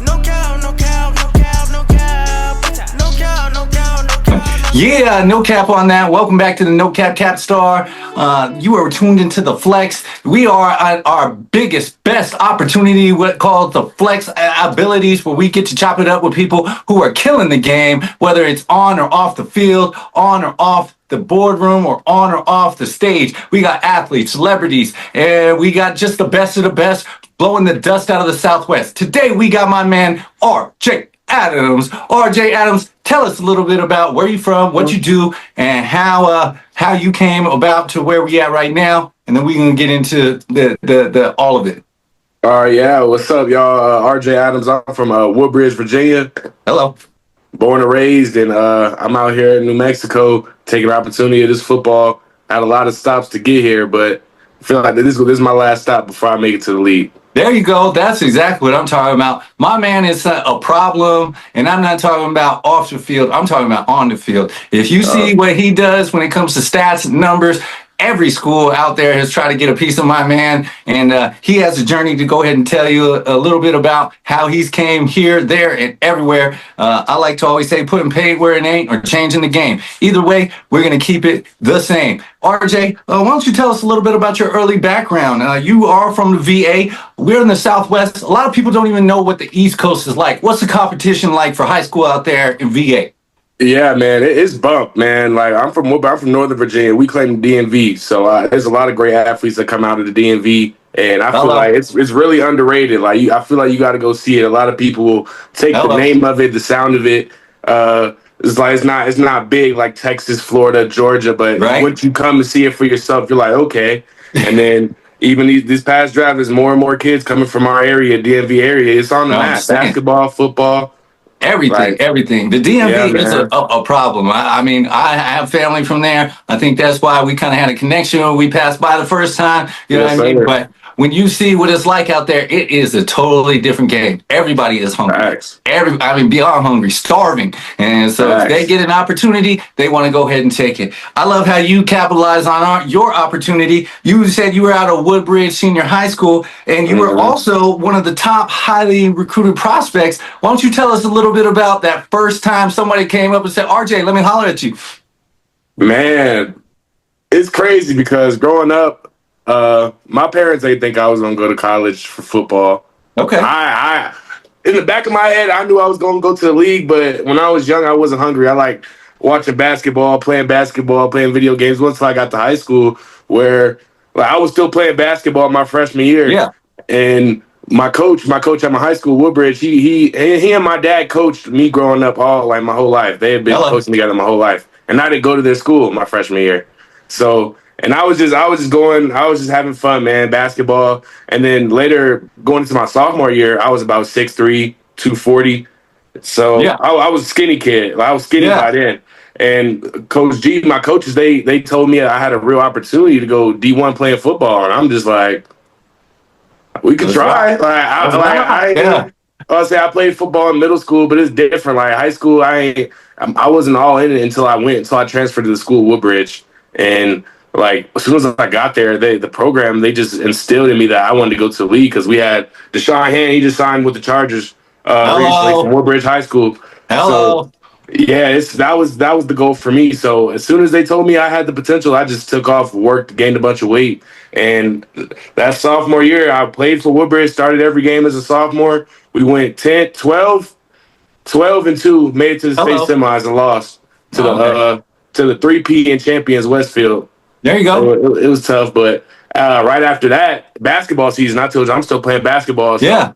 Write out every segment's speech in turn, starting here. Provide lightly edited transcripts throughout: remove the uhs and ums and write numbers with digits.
No cap, no cap, no cap, no cap. No cap, no cap, no cap. Yeah, no cap on that. Welcome back to the No Cap CapStar. You are tuned into the Flex. We are at our biggest, best opportunity, what called the Flex abilities, where we get to chop it up with people who are killing the game, whether it's on or off the field, on or off the boardroom, or on or off the stage. We got athletes, celebrities, and we got just the best of the best blowing the dust out of the Southwest. Today, we got my man, RJ Adams. RJ Adams, tell us a little bit about where you're from, what you do, and how you came about to where we at right now, and then we can get into the all of it. All right, yeah. What's up, y'all? RJ Adams. I'm from Woodbridge, Virginia. Hello. Born and raised, and I'm out here in New Mexico taking the opportunity of this football. I had a lot of stops to get here, but I feel like this is my last stop before I make it to the league. There you go. That's exactly what I'm talking about. My man is a problem, and I'm not talking about off the field. I'm talking about on the field. If you see what he does when it comes to stats and numbers, every school out there has tried to get a piece of my man, and he has a journey to go ahead and tell you a little bit about how he's came here, there, and everywhere. I like to always say putting paid where it ain't or changing the game. Either way, we're going to keep it the same. RJ, why don't you tell us a little bit about your early background? You are from the VA. We're in the Southwest. A lot of people don't even know what the East Coast is like. What's the competition like for high school out there in VA? Yeah, man, it's bumped, man. Like I'm from Northern Virginia. We claim the DMV, so there's a lot of great athletes that come out of the DMV, and I feel like it's really underrated. Like I feel like you got to go see it. A lot of people will take the name of it, the sound of it. It's not big like Texas, Florida, Georgia, but once you come and see it for yourself, you're like, okay. And then even this past draft, there's more and more kids coming from our area, DMV area. It's on the map: basketball, football. Everything. The DMV is a problem. I mean, I have family from there. I think that's why we kind of had a connection when we passed by the first time. You know what I mean? But when you see what it's like out there, it is a totally different game. Everybody is hungry. Beyond hungry, starving. And so if they get an opportunity, they want to go ahead and take it. I love how you capitalize on your opportunity. You said you were out of Woodbridge Senior High School, and you were also one of the top highly recruited prospects. Why don't you tell us a little bit about that first time somebody came up and said, RJ, let me holler at you? Man, it's crazy because growing up, my parents didn't think I was gonna go to college for football. Okay. I in the back of my head, I knew I was gonna go to the league, but when I was young, I wasn't hungry. I liked watching basketball, playing video games. Once I got to high school, where I was still playing basketball my freshman year. Yeah. And my coach at my high school, Woodbridge, he and my dad coached me growing up my whole life. They had been coaching together my whole life, and I didn't go to their school my freshman year. So. And I was just having fun, man, basketball. And then later, going into my sophomore year, I was about 6'3", 240. So I was a skinny kid. I was skinny by then. And Coach G, my coaches, they told me I had a real opportunity to go D1 playing football. And I'm just like, we could try. I played football in middle school, but it's different. Like high school, I wasn't all in it until I transferred to the school, Woodbridge. And like as soon as I got there, the program, they just instilled in me that I wanted to go to the league because we had Deshaun Hand. He just signed with the Chargers recently from Woodbridge High School. So, that was the goal for me. So as soon as they told me I had the potential, I just took off, worked, gained a bunch of weight. And that sophomore year, I played for Woodbridge, started every game as a sophomore. We went 12-2, made it to the state semis and lost to the 3P and champions Westfield. There you go. So it was tough, but right after that, basketball season, I told you I'm still playing basketball. So,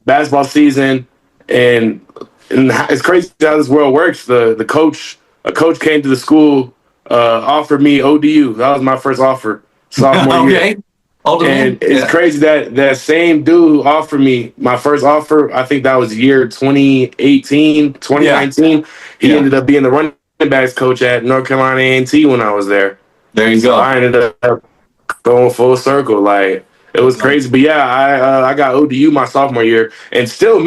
basketball season, and it's crazy how this world works. A coach came to the school, offered me ODU. That was my first offer, sophomore year. And it's crazy that same dude who offered me my first offer, I think that was year 2019. He ended up being the running backs coach at North Carolina A&T when I was there. There you go. I ended up going full circle. Like it was crazy, but I got ODU my sophomore year, and still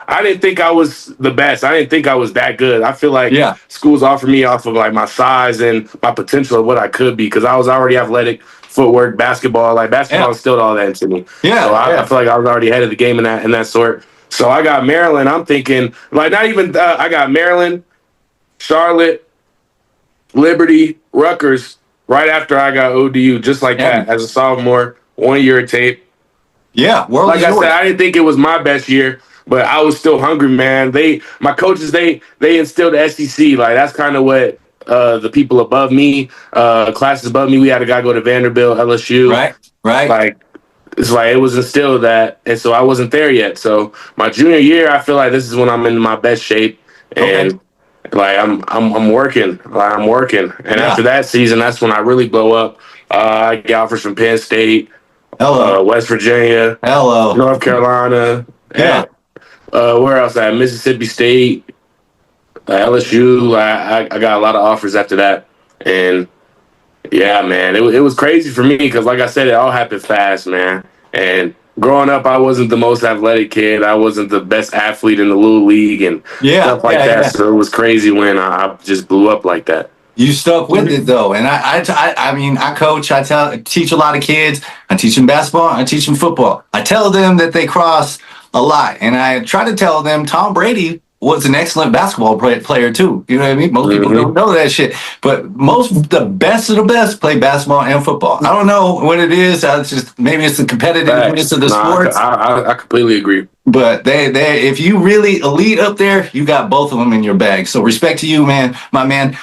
I didn't think I was the best. I didn't think I was that good. I feel like schools offered me off of like my size and my potential of what I could be because I was already athletic, footwork, basketball. Like basketball instilled all that into me. So I feel like I was already ahead of the game in that sort. So I got Maryland. I'm thinking, like, not even, I got Maryland, Charlotte, Liberty, Rutgers, right after I got ODU, just like that, as a sophomore, 1 year of tape. Yeah, world like is I yours. said, I didn't think it was my best year, but I was still hungry, man. My coaches, they instilled the SEC. Like, that's kind of what the people above me, classes above me, we had a guy go to Vanderbilt, LSU. Right. Like, it's like it was instilled that, and so I wasn't there yet. So my junior year, I feel like this is when I'm in my best shape, and like I'm working, I'm working. And after that season, that's when I really blow up. I get offers from Penn State, West Virginia, North Carolina, where else? At Mississippi State, LSU. I got a lot of offers after that, and yeah, man, it was crazy for me because, like I said, it all happened fast, man. And growing up, I wasn't the most athletic kid. I wasn't the best athlete in the little league and stuff like that. So it was crazy when I just blew up like that. You stuck with it though, and I mean, I coach. Teach a lot of kids. I teach them basketball. I teach them football. I tell them that they cross a lot, and I try to tell them Tom Brady was an excellent basketball player too. You know what I mean? Most people don't know that shit, but the best of the best play basketball and football. I don't know what it is. Maybe it's the competitiveness of the sports. I completely agree. But they if you really elite up there, you got both of them in your bag. So respect to you, man, my man.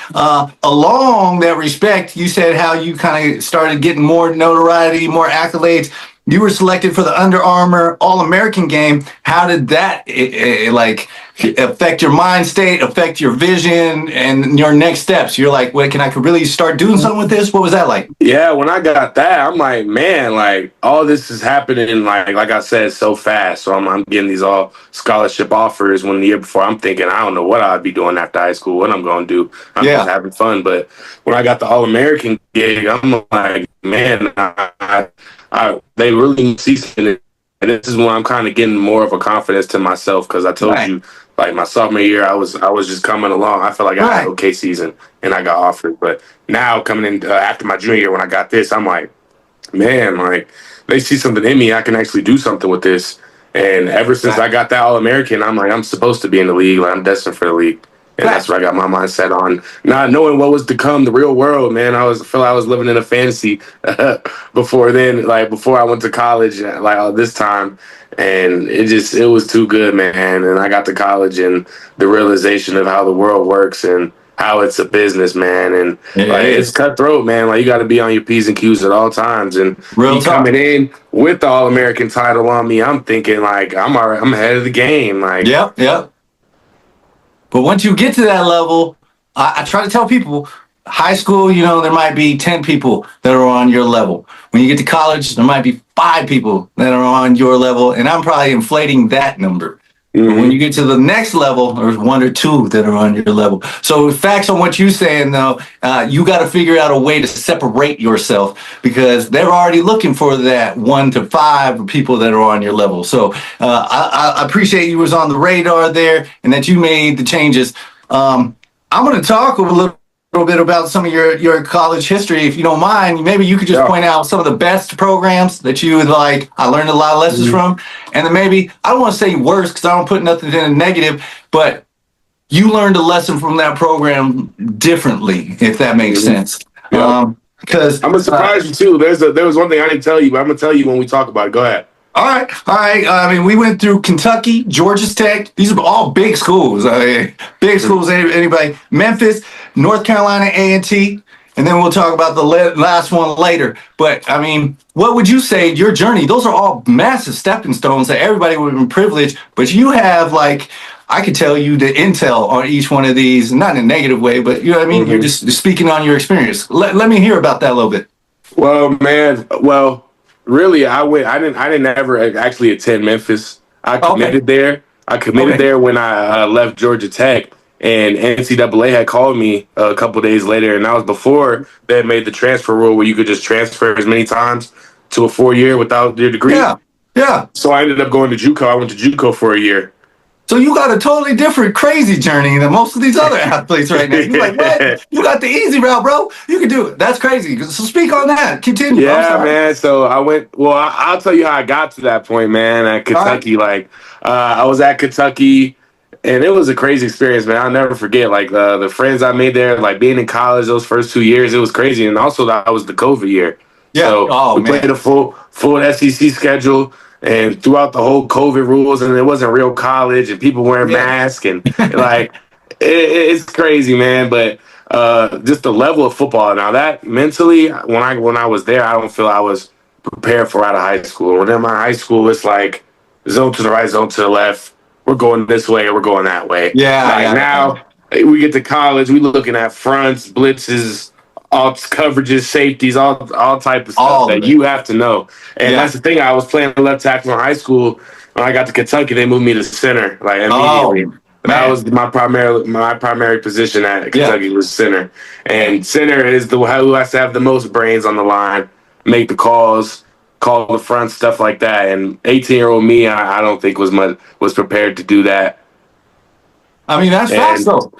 Along that respect, you said how you kind of started getting more notoriety, more accolades. You were selected for the Under Armour All-American game. How did that affect your mind state, affect your vision, and your next steps? You're like, wait, I could really start doing something with this? What was that like? Yeah, when I got that, I'm like, man, like all this is happening, like I said, so fast. So I'm getting these all scholarship offers. When the year before, I'm thinking, I don't know what I'd be doing after high school, what I'm going to do. I'm just having fun. But when I got the All-American gig, I'm like, man, they really see something. And this is when I'm kind of getting more of a confidence to myself because I told you, like my sophomore year, I was just coming along. I felt like I had an okay season and I got offered. But now coming in after my junior year when I got this, I'm like, man, like they see something in me. I can actually do something with this. And ever since I got that All-American, I'm like, I'm supposed to be in the league. Like I'm destined for the league. And that's where I got my mindset on, not knowing what was to come, the real world, man. I feel like I was living in a fantasy before then, like before I went to college, like all this time. And it was too good, man. And I got to college and the realization of how the world works and how it's a business, man. And it's cutthroat, man. Like you got to be on your P's and Q's at all times. And coming in with the All-American title on me, I'm thinking like I'm ahead of the game. Like Yep. But once you get to that level, I try to tell people, high school, there might be 10 people that are on your level. When you get to college, there might be 5 people that are on your level, and I'm probably inflating that number. But when you get to the next level, there's 1 or 2 that are on your level. So facts on what you're saying, though, you got to figure out a way to separate yourself because they're already looking for that 1 to 5 people that are on your level. So I appreciate you was on the radar there and that you made the changes. I'm going to talk a little bit about some of your college history, if you don't mind. Maybe you could just point out some of the best programs that you would like. I learned a lot of lessons from, and then maybe I don't want to say worse because I don't put nothing in a negative, but you learned a lesson from that program differently, if that makes sense. Because I'm gonna surprise you too. There was one thing I didn't tell you, but I'm gonna tell you when we talk about it. Go ahead. All right. I mean, we went through Kentucky, Georgia Tech. These are all big schools. Big schools. Anybody? Memphis, North Carolina A&T, and then we'll talk about the last one later. But I mean, what would you say your journey? Those are all massive stepping stones that everybody would have been privileged. But you have I could tell you the intel on each one of these, not in a negative way, but you know what I mean. You're just speaking on your experience. Let me hear about that a little bit. Well, man. Really, I didn't ever actually attend Memphis. I committed there. I committed there when I left Georgia Tech, and NCAA had called me a couple days later, and that was before they had made the transfer rule where you could just transfer as many times to a 4-year without your degree. Yeah. So I ended up going to JUCO. I went to JUCO for a year. So you got a totally different crazy journey than most of these other athletes right now. You're like, what? You got the easy route, bro. You can do it. That's crazy. So speak on that. Continue. Yeah, man. So I went. Well, I'll tell you how I got to that point, man. At Kentucky, I was at Kentucky, and it was a crazy experience, man. I'll never forget. Like the friends I made there, like being in college those first 2 years, it was crazy. And also that was the COVID year. Yeah. So we played a full SEC schedule. And throughout the whole COVID rules, and it wasn't real college, and people wearing masks, and like it's crazy, man. But just the level of football. Now that mentally, when I was there, I don't feel I was prepared for out of high school. When in my high school, it's like zone to the right, zone to the left. We're going this way, we're going that way. Yeah. Now we get to college, we looking at fronts, blitzes, all coverages, safeties, all type of stuff that you have to know. And that's the thing. I was playing left tackle in high school. When I got to Kentucky, they moved me to center, like immediately. That was my primary position at Kentucky was center. And center is who has to have the most brains on the line, make the calls, call the front, stuff like that. And 18-year-old me, I don't think was prepared to do that. I mean, that's facts, though.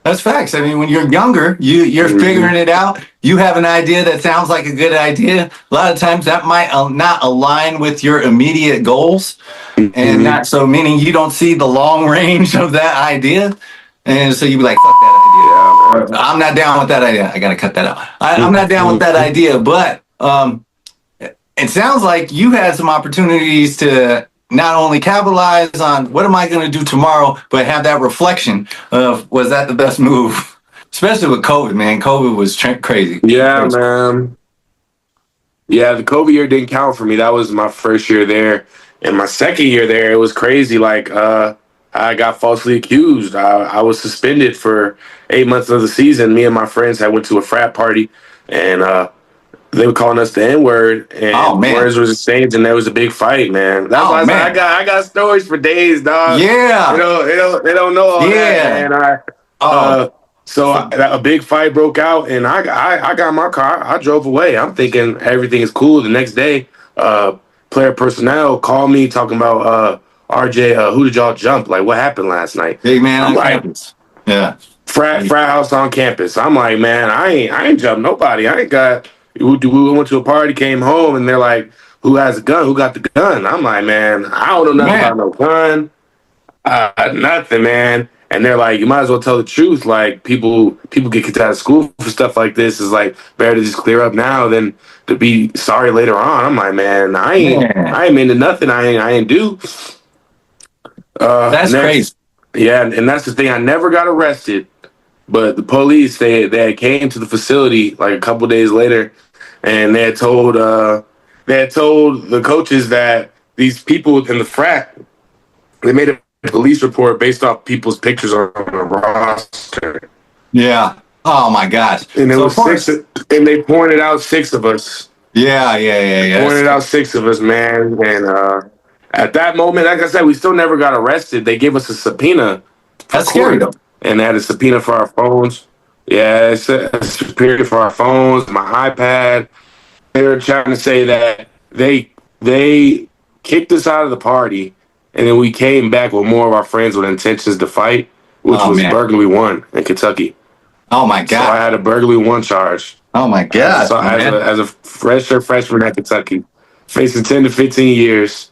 That's facts. I mean, when you're younger, you're figuring it out. You have an idea that sounds like a good idea. A lot of times that might not align with your immediate goals. And not so, meaning you don't see the long range of that idea. And so you be like, fuck that idea. I'm not down with that idea. I got to cut that out. I'm not down with that idea. But it sounds like you had some opportunities to not only capitalize on what am I going to do tomorrow, but have that reflection of, was that the best move? Especially with COVID, man. COVID was crazy. Yeah, man. Yeah, the COVID year didn't count for me. That was my first year there. And my second year there, it was crazy. Like, I got falsely accused. I was suspended for 8 months of the season. Me and my friends had went to a frat party, and they were calling us the N-word, and words was exchanged, and there was a big fight, man. That's why I got stories for days, dog. Yeah. They don't know all that, man. So a big fight broke out, and I got my car. I drove away. I'm thinking everything is cool. The next day, player personnel called me talking about RJ. Who did y'all jump? Like, what happened last night? Big man on campus. Yeah. Frat house on campus. I'm like, man, I ain't jumped nobody. I ain't got. We went to a party, came home, and they're like, who has a gun? Who got the gun? I'm like, man, I don't know nothing about no gun. Nothing, man. And they're like, you might as well tell the truth. Like, people get kicked out of school for stuff like this. Is like better to just clear up now than to be sorry later on. I'm like, man, I ain't into nothing. I ain't do. That's crazy. Yeah, and that's the thing. I never got arrested, but the police they came to the facility like a couple days later, and they had told the coaches that these people in the frat, they made a police report based off people's pictures on the roster. Yeah. Oh my gosh. And it was six, and they pointed out six of us. Yeah. Pointed out six of us, man. And at that moment, like I said, we still never got arrested. They gave us a subpoena. That's scary, though. And they had a subpoena for our phones. Yeah, it's a subpoena for our phones, my iPad. They were trying to say that they kicked us out of the party, and then we came back with more of our friends with intentions to fight, which was burglary 1 in Kentucky. Oh, my God. So I had a burglary 1 charge. Oh, my God. So as a freshman at Kentucky, facing 10 to 15 years.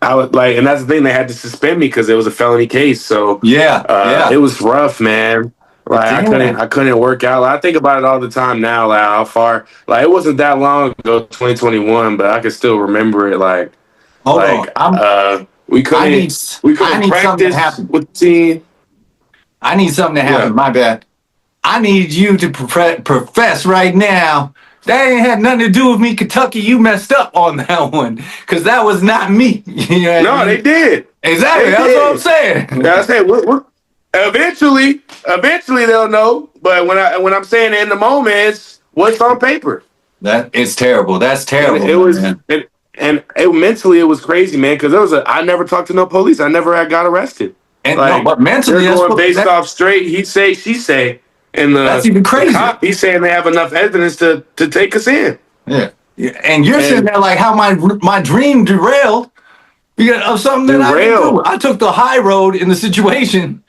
I was like, and that's the thing, they had to suspend me because it was a felony case. So it was rough, man. Like I couldn't work out. Like, I think about it all the time now, like how far. Like, it wasn't that long ago, 2021, but I can still remember it. Like, we couldn't practice with the team. I need something to happen. My bad. I need you to profess right now. That ain't had nothing to do with me, Kentucky. You messed up on that one, because that was not me. You know what I mean? They did. Exactly. That's what I'm saying. Yeah, I said eventually they'll know. But when I'm saying it in the moment, it's what's on paper. That it's terrible. That's terrible. It was, and mentally it was crazy, man. Because I never talked to no police. I never got arrested. And but mentally, they're going based off straight. He say, she say. And that's even crazy. The cop, he's saying they have enough evidence to take us in. Yeah. And you're sitting there like, how my dream derailed. because of something that I didn't Derailed. do. I took the high road in the situation,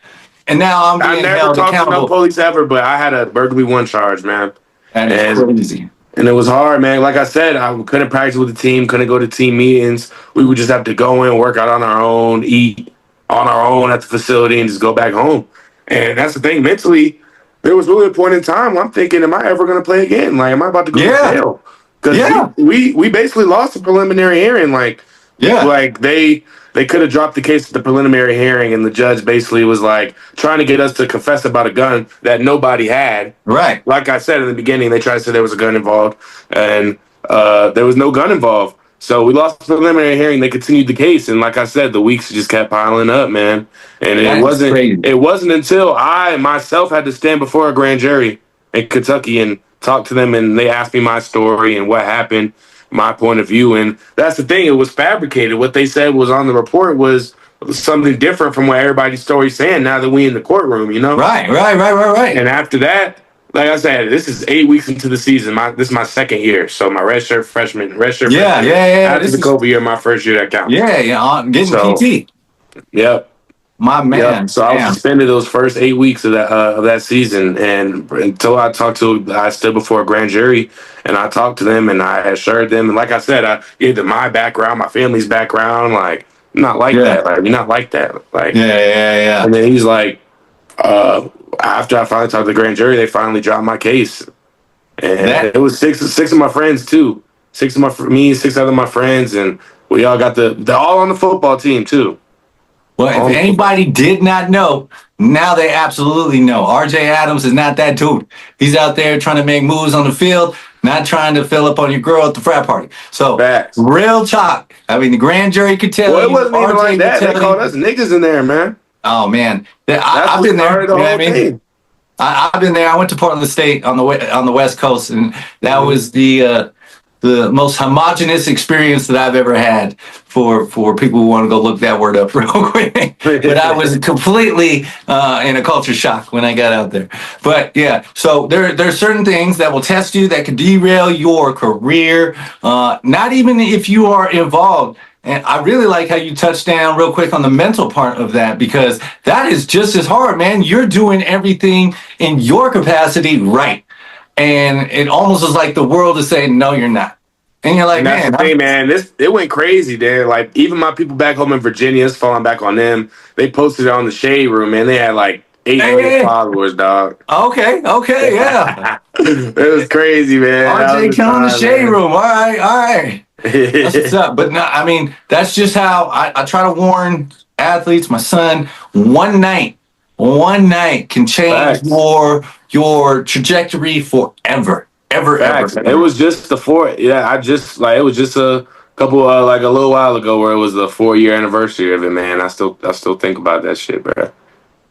and now I'm I being never held talked to no accountable. police ever, but I had a burglary one charge, man. That is crazy. And it was hard, man. Like I said, I couldn't practice with the team, couldn't go to team meetings. We would just have to go in, work out on our own, eat on our own at the facility, and just go back home. And that's the thing. Mentally, there was really a point in time where I'm thinking, am I ever going to play again? Like, am I about to go to jail? Because we basically lost the preliminary hearing. Like they could have dropped the case at the preliminary hearing, and the judge basically was like trying to get us to confess about a gun that nobody had. Right. Like I said in the beginning, they tried to say there was a gun involved, and there was no gun involved. So we lost the preliminary hearing. They continued the case, and like I said, the weeks just kept piling up, man. And it wasn't until I myself had to stand before a grand jury in Kentucky and talk to them, and they asked me my story and what happened, my point of view. And that's the thing, it was fabricated. What they said was on the report was something different from what everybody's story's saying now that we in the courtroom, you know? Right. And after that, like I said, this is 8 weeks into the season. This is my second year. So my redshirt freshman. After the COVID year, my first year that counts. Getting PT. Yep. My man. Yep. So I was suspended those first 8 weeks of that season, and until I stood before a grand jury and I talked to them and I assured them, and like I said, I gave them my background, my family's background, like not like that, like you're not like that, like And then he's like, after I finally talked to the grand jury, they finally dropped my case, and it was six of my friends too, six other my friends, and we all got they're all on the football team too. Well, if anybody did not know, now they absolutely know. RJ Adams is not that dude. He's out there trying to make moves on the field, not trying to fill up on your girl at the frat party. So, real talk. I mean, the grand jury could tell you. Well, it wasn't even like that. They called us niggas in there, man. Oh, man. I've been there. You know what I mean? I've been there. I went to Portland State on the West Coast, and that was the most homogenous experience that I've ever had for people who want to go look that word up real quick. But I was completely in a culture shock when I got out there. But yeah, so there's certain things that will test you, that could derail your career, not even if you are involved. And I really like how you touched down real quick on the mental part of that, because that is just as hard, man. You're doing everything in your capacity right. And it almost is like the world is saying, no, you're not. And you're like, and that's man. The thing, man, it went crazy, Dan. Like, even my people back home in Virginia, it's falling back on them. They posted it on the Shade Room, man. They had like 8 million followers, dog. Okay, yeah. It was crazy, man. RJ killing the Shade Room. All right. That's what's up. But no, I mean, that's just how I try to warn athletes. My son, one night can change your trajectory forever. Ever. It was just it was just a couple a little while ago where it was the 4-year anniversary of it, man. I still think about that shit, bro.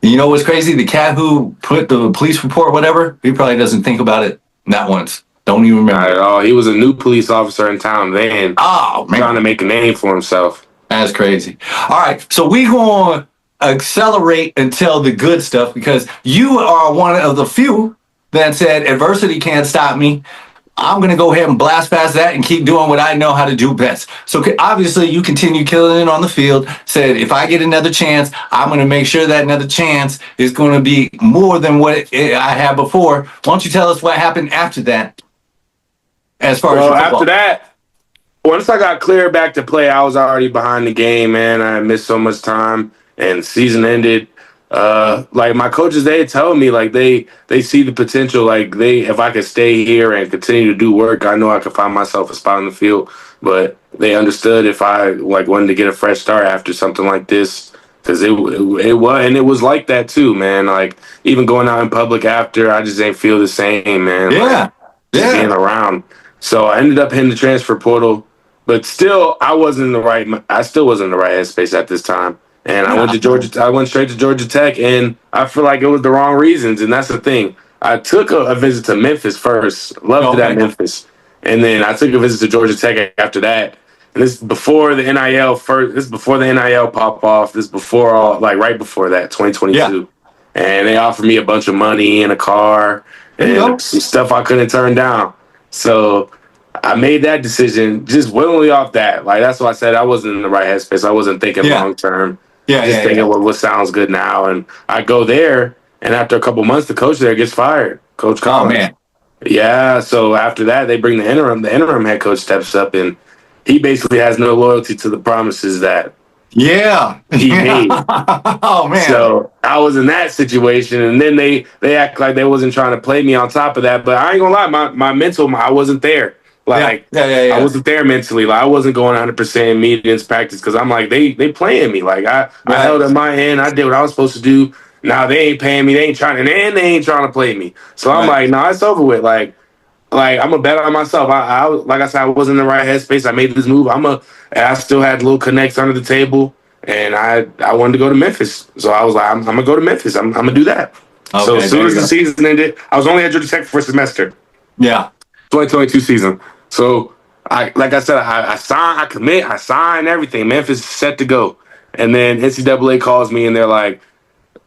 You know what's crazy? The cat who put the police report, whatever, he probably doesn't think about it not once. Don't even remember. Not at all. He was a new police officer in town then. Oh, man. Trying to make a name for himself. That's crazy. All right, so we going to accelerate and tell the good stuff, because you are one of the few that said adversity can't stop me. I'm going to go ahead and blast past that and keep doing what I know how to do best. So obviously you continue killing it on the field, said if I get another chance, I'm going to make sure that another chance is going to be more than what I had before. Why don't you tell us what happened after that? As far as after that, once I got cleared back to play, I was already behind the game, man. I missed so much time, and the season ended. Like my coaches, they tell me like they see the potential. Like if I could stay here and continue to do work, I know I could find myself a spot on the field. But they understood if I wanted to get a fresh start after something like this, because it was like that too, man. Like even going out in public after, I just didn't feel the same, man. Yeah, just being around. So I ended up hitting the transfer portal, but still I still wasn't in the right headspace at this time. And I went to Georgia. I went straight to Georgia Tech, and I feel like it was the wrong reasons. And that's the thing. I took a visit to Memphis first. Loved it at Memphis, and then I took a visit to Georgia Tech after that. And this is before the NIL This is before the NIL pop off. This is before right before that, 2022. Yeah. And they offered me a bunch of money and a car and some stuff I couldn't turn down. So I made that decision just willingly off that. Like, that's why I said I wasn't in the right headspace. I wasn't thinking long term. Just thinking what sounds good now. And I go there, and after a couple months, the coach there gets fired, Coach Collins. Oh man. Yeah. So after that, they bring the interim. The interim head coach steps up, and he basically has no loyalty to the promises that he made. Oh man. So I was in that situation, and then they act like they wasn't trying to play me on top of that. But I ain't gonna lie, my mental, I wasn't there. Like, I wasn't there mentally. Like, I wasn't going 100% in meetings, practice, because I'm like, they playing me. Like, I held at my end. I did what I was supposed to do. Now they ain't paying me. They ain't trying to play me. So I'm like, no, it's over with. Like I'm gonna bet on myself. I like I said, I wasn't in the right headspace. I made this move. I still had little connects under the table, and I wanted to go to Memphis. So I was like, I'm gonna go to Memphis. I'm gonna do that. Okay, so as soon as the season ended, I was only at Georgia Tech for a semester. Yeah. 2022 season. So I signed, I commit, I signed everything. Memphis is set to go. And then NCAA calls me and they're like,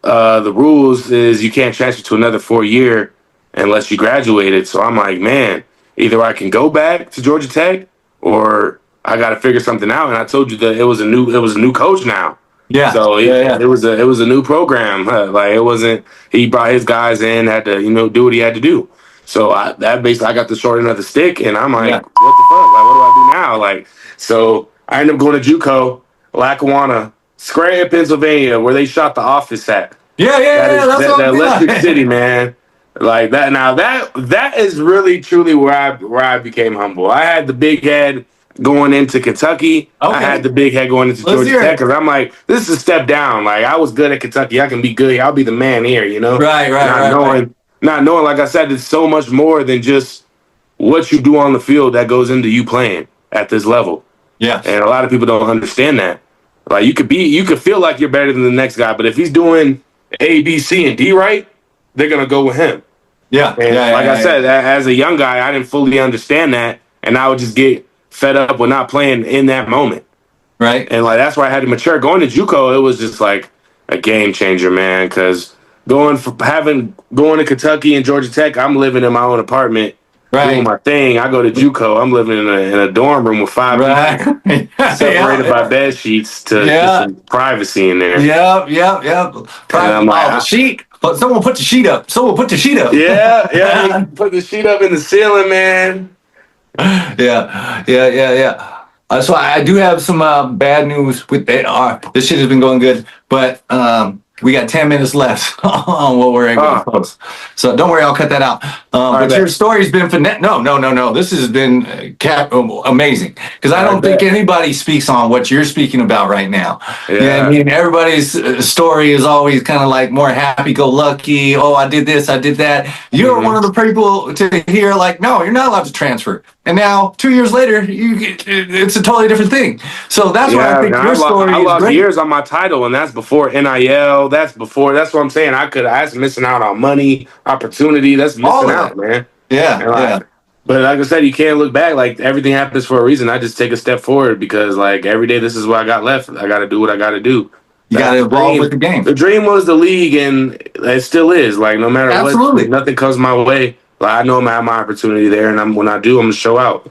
the rules is you can't transfer to another 4-year unless you graduated. So I'm like, man, either I can go back to Georgia Tech or I got to figure something out. And I told you that it was a new coach now. Yeah. So it was a new program. Like, it wasn't, he brought his guys in, had to, do what he had to do. So I got the short end of the stick, and I'm like, what the fuck? Like, what do I do now? Like, so I ended up going to JUCO, Lackawanna, Scranton, Pennsylvania, where they shot The Office at. That's that Electric City, man. Like that. Now that is really truly where I became humble. I had the big head going into Kentucky. Okay. I had the big head going into Georgia Tech, because I'm like, this is a step down. Like, I was good at Kentucky. I can be good. I'll be the man here. Not knowing, like I said, it's so much more than just what you do on the field that goes into you playing at this level. Yeah. And a lot of people don't understand that. Like, you could feel like you're better than the next guy, but if he's doing A, B, C, and D right, they're gonna go with him. Yeah. And I said, as a young guy, I didn't fully understand that, and I would just get fed up with not playing in that moment. Right. And like, that's why I had to mature. Going to JUCO, it was just like a game changer, man, because going to Kentucky and Georgia Tech, I'm living in my own apartment, doing my thing. I go to JUCO, I'm living in a dorm room with 5 people, separated by bed sheets to get some privacy in there. Yep. I'm like, the sheet. But someone put the sheet up. Yeah. Put the sheet up in the ceiling, man. Yeah. So I do have some bad news with that. This shit has been going good, but we got 10 minutes left on what we're going to post. So don't worry, I'll cut that out. But your story's been no. This has been amazing, because I don't think anybody speaks on what you're speaking about right now. Yeah. I mean, everybody's story is always kind of like more happy-go-lucky. Oh, I did this, I did that. You're one of the people to hear like, no, you're not allowed to transfer. And now 2 years later, it's a totally different thing. So that's why I think your story is great. I lost years on my title, and that's before NIL. That's what I'm saying. I was missing out on money, opportunity. That's missing out, man. Yeah. But like I said, you can't look back. Like, everything happens for a reason. I just take a step forward, because like every day, this is what I got left. I got to do what I got to do. You got to evolve with the game. The dream was the league, and it still is. Like, no matter what, nothing comes my way. Like, I know I'm gonna have my opportunity there, and when I do, I'm gonna show out.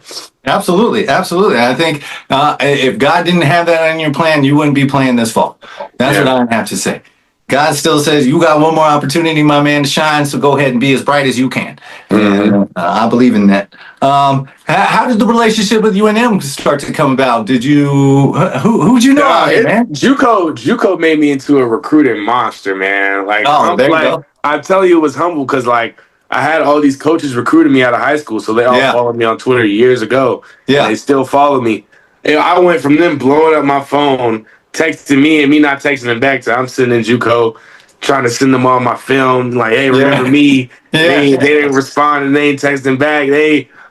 Absolutely. I think if God didn't have that on your plan, you wouldn't be playing this fall. That's what I have to say. God still says, you got one more opportunity, my man, to shine, so go ahead and be as bright as you can. And I believe in that. How did the relationship with UNM start to come about? Did you, who'd you know, man? JUCO made me into a recruiting monster, man. Like, there you go. I tell you, it was humble, because like, I had all these coaches recruiting me out of high school, so they all followed me on Twitter years ago. Yeah, they still follow me. And I went from them blowing up my phone, texting me, and me not texting them back, to I'm sitting in JUCO trying to send them all my film, like, hey, remember me? They didn't respond, and they ain't texting back.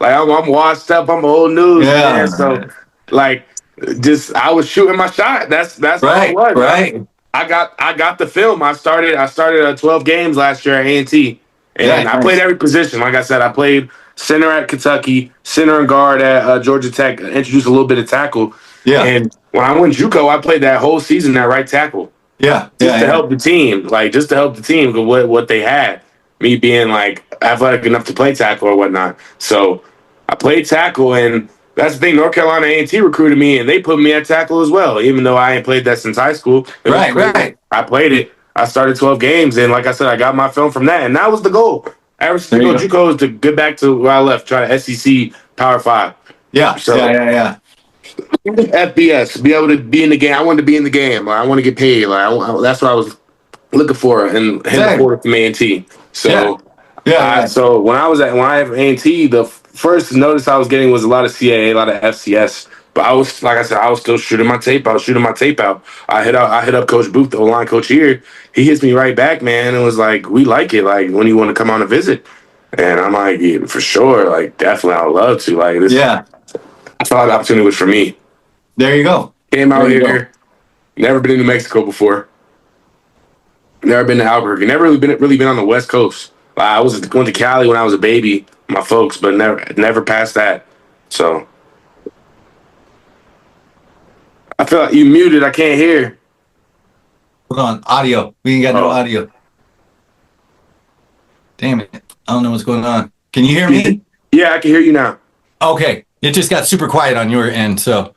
I'm washed up. I'm old news, man. So like, just I was shooting my shot. That's all it was. Right. I got the film. I started 12 games last year at A&T. And I played every position. Like I said, I played center at Kentucky, center and guard at Georgia Tech, introduced a little bit of tackle. Yeah. And when I went JUCO, I played that whole season at right tackle. Yeah. Just to help the team. Just to help the team with what they had. Me being like athletic enough to play tackle or whatnot. So I played tackle, and that's the thing. North Carolina A&T recruited me, and they put me at tackle as well, even though I ain't played that since high school. Right. I played it. I started 12 games, and like I said, I got my film from that, and that was the goal. Ever since I go JUCO is to get back to where I left, try to SEC Power 5. Yeah, so, yeah. FBS, be able to be in the game. I wanted to be in the game. Like, I want to get paid. Like that's what I was looking for, and hit the portal from A&T. So, so when I have A&T, the first notice I was getting was a lot of CAA, a lot of FCS. But I was, like I said, I was still shooting my tape. I was shooting my tape out. I hit up Coach Booth, the O-line coach here. He hits me right back, man, and was like, "We like it. Like, when you want to come on a visit?" And I'm like, "Yeah, for sure. Like, definitely, I would love to. Like, this." Yeah. I thought the opportunity was for me. There you go. Came out here. Never been to New Mexico before. Never been to Albuquerque. Never really been on the West Coast. I was going to Cali when I was a baby, my folks, but never past that. So I feel like you muted. I can't hear. Hold on, audio. We ain't got no audio. Damn it! I don't know what's going on. Can you hear me? Yeah, I can hear you now. Okay, it just got super quiet on your end, so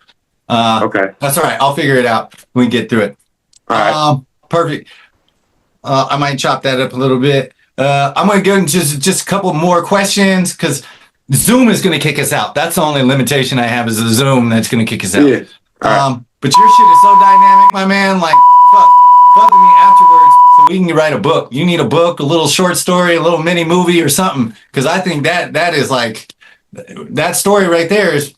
okay, that's all right. I'll figure it out. We can get through it. All right, perfect. I might chop that up a little bit. I'm going to go into just a couple more questions because Zoom is going to kick us out. That's the only limitation I have is the Zoom that's going to kick us out. Yeah. But your shit is so dynamic, my man. Like, fuck with me afterwards so we can write a book. You need a book, a little short story, a little mini movie or something. Because I think that is like, that story right there is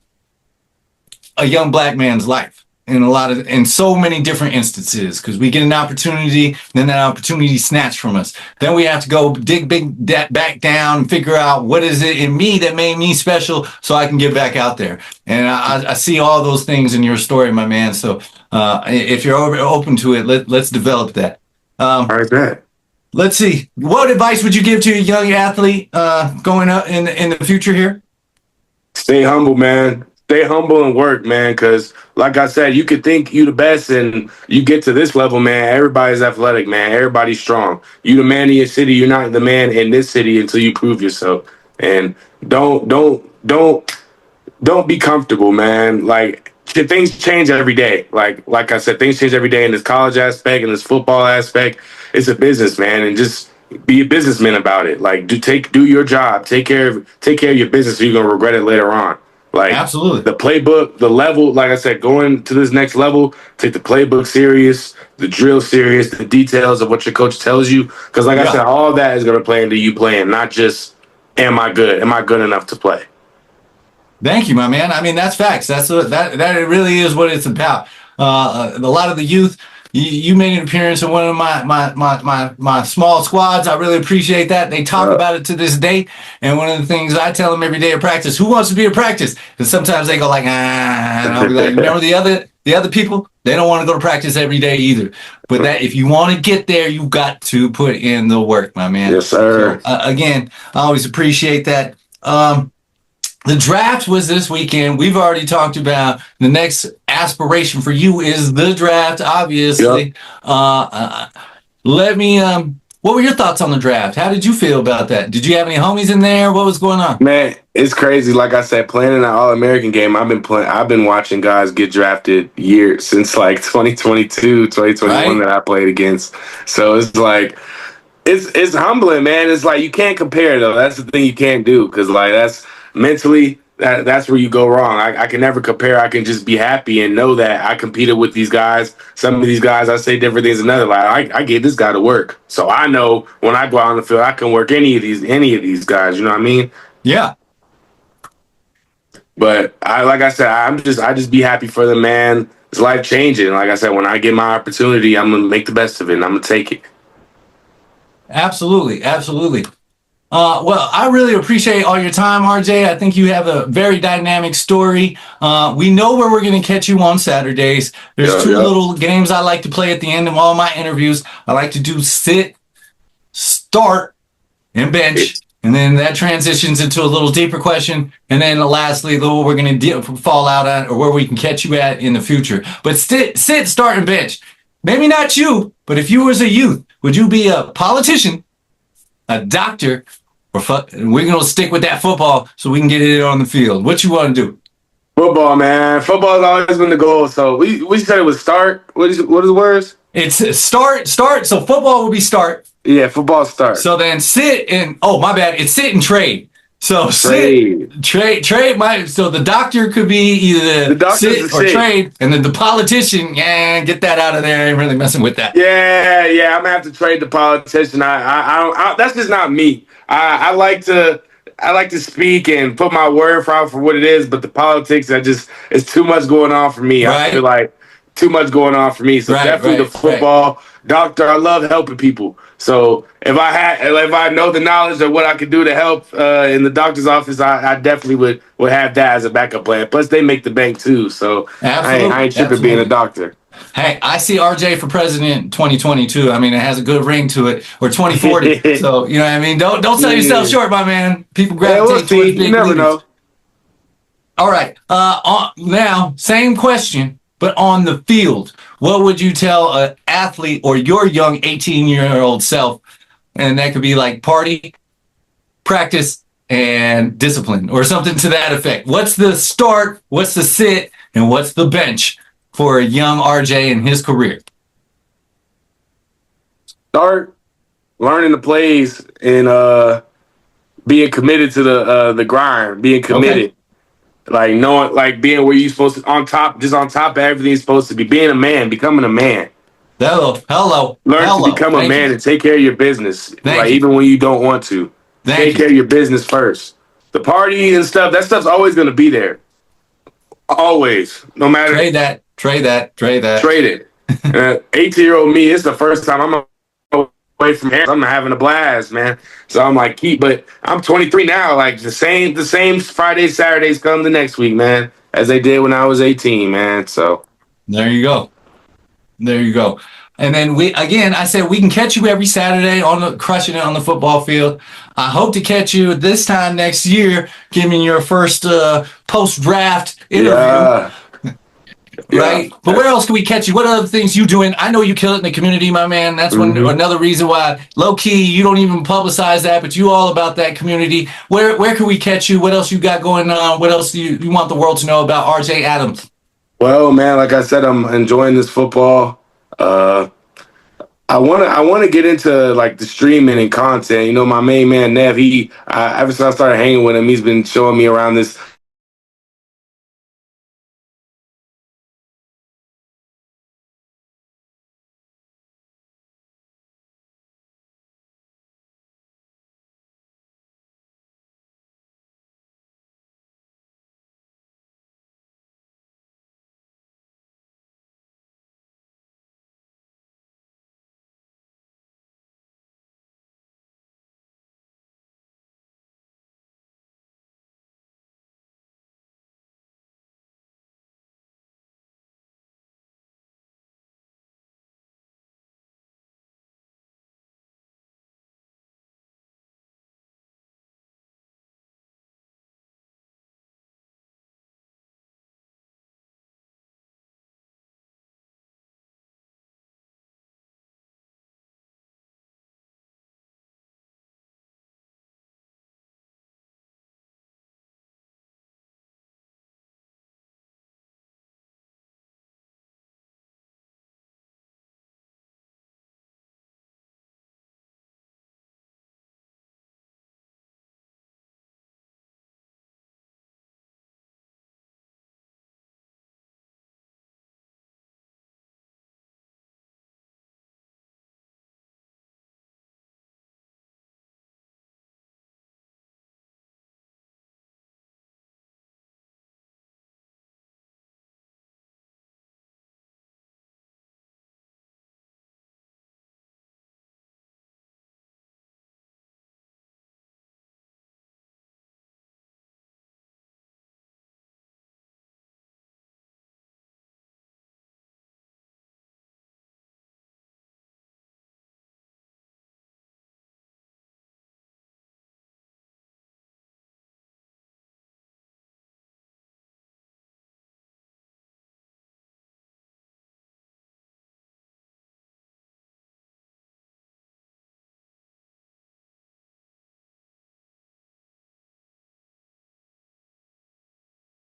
a young black man's life. In so many different instances, because we get an opportunity, then that opportunity snatched from us. Then we have to go dig back down and figure out what is it in me that made me special so I can get back out there. And I see all those things in your story, my man. So if you're open to it, let's develop that. All right, let's see. What advice would you give to a young athlete going up in the future here? Stay humble, man. Stay humble and work, man, because like I said, you could think you the best and you get to this level, man. Everybody's athletic, man. Everybody's strong. You the man in your city. You're not the man in this city until you prove yourself. And don't be comfortable, man. Like, things change every day. Like I said, things change every day in this college aspect, in this football aspect. It's a business, man, and just be a businessman about it. Like, do your job. Take care of your business, or you're gonna regret it later on. Like, absolutely, the playbook, the level, like I said, going to this next level, take the playbook serious, the drill serious, the details of what your coach tells you. Because like I said, all that is going to play into you playing, not just, am I good? Am I good enough to play? Thank you, my man. I mean, that's facts. That it really is what it's about. A lot of the youth, you made an appearance in one of my small squads. I really appreciate that. They talk about it to this day. And one of the things I tell them every day at practice, who wants to be at practice? And sometimes they go like, and I'll be like, remember the other people? They don't want to go to practice every day either. But that if you want to get there, you got to put in the work, my man. Yes, sir. So, again, I always appreciate that. The draft was this weekend. We've already talked about the next aspiration for you is the draft, obviously. Yep. What were your thoughts on the draft? How did you feel about that? Did you have any homies in there? What was going on? Man, it's crazy. Like I said, playing in an All-American game, I've been watching guys get drafted years since like 2022, 2021 that I played against. So it's like, it's humbling, man. It's like you can't compare though. That's the thing you can't do because like that's mentally that's where you go wrong. I can never compare. I can just be happy and know that I competed with these guys. Some of these guys I say different things than others. Like I get this guy to work, so I know when I go out on the field I can work any of these guys. You know what I mean? Yeah. But like I said, I just be happy for them, man. It's life changing. Like I said, when I get my opportunity, I'm gonna make the best of it and I'm gonna take it. Absolutely. Well, I really appreciate all your time, RJ. I think you have a very dynamic story. We know where we're going to catch you on Saturdays. There's two little games I like to play at the end of all my interviews. I like to do sit, start, and bench. And then that transitions into a little deeper question. And then lastly, what we're going to fall out at or where we can catch you at in the future. But sit, start, and bench. Maybe not you, but if you was a youth, would you be a politician, a doctor, We're gonna stick with that football so we can get it on the field. What you want to do? Football, man. Football's always been the goal. So we said it was start. What are the words? It's start. So football will be start. Yeah, football start. So then sit and my bad. It's sit and trade. So trade. So the doctor could be either the sit or trade, and then the politician, get that out of there. I ain't really messing with that. Yeah. I'm gonna have to trade the politician. I that's just not me. I like to speak and put my word out for what it is, but the politics, it's too much going on for me. Right. I feel like too much going on for me. So definitely the football doctor. I love helping people. So if I know the knowledge of what I could do to help in the doctor's office, I definitely would have that as a backup plan. Plus, they make the bank too. So I ain't tripping being a doctor. Hey, I see RJ for president in 2022. I mean, it has a good ring to it, or 2040. So, you know what I mean? Don't sell yourself short, my man. People gravitate towards big You never know. All right. Now, same question, but on the field. What would you tell an athlete or your young 18-year-old self? And that could be like party, practice, and discipline, or something to that effect. What's the start? What's the sit? And what's the bench for a young RJ in his career? Start learning the plays and being committed to the grind, being committed. Okay. Like knowing, like being where you're supposed to, on top of everything you're supposed to be, being a man, becoming a man. Hello. Learn to become a man and take care of your business. Even when you don't want to. Take care of your business first. The party and stuff, that stuff's always going to be there. Always. No matter. Trade that. Trade it. 18-year-old me, it's the first time I'm away from here. I'm having a blast, man. So I'm like, but I'm 23 now. Like the same Fridays, Saturdays come the next week, man, as they did when I was 18, man. So there you go. And then I said we can catch you every Saturday crushing it on the football field. I hope to catch you this time next year, giving your first post-draft interview. Yeah. Right, but where else can we catch you? What other things you doing? I know you kill it in the community, my man. That's another reason why low key you don't even publicize that, but you all about that community. Where can we catch you? What else you got going on? What else do you want the world to know about RJ Adams? Well, man, like I said, I'm enjoying this football. I want to get into like the streaming and content. You know, my main man Nev, ever since I started hanging with him, he's been showing me around this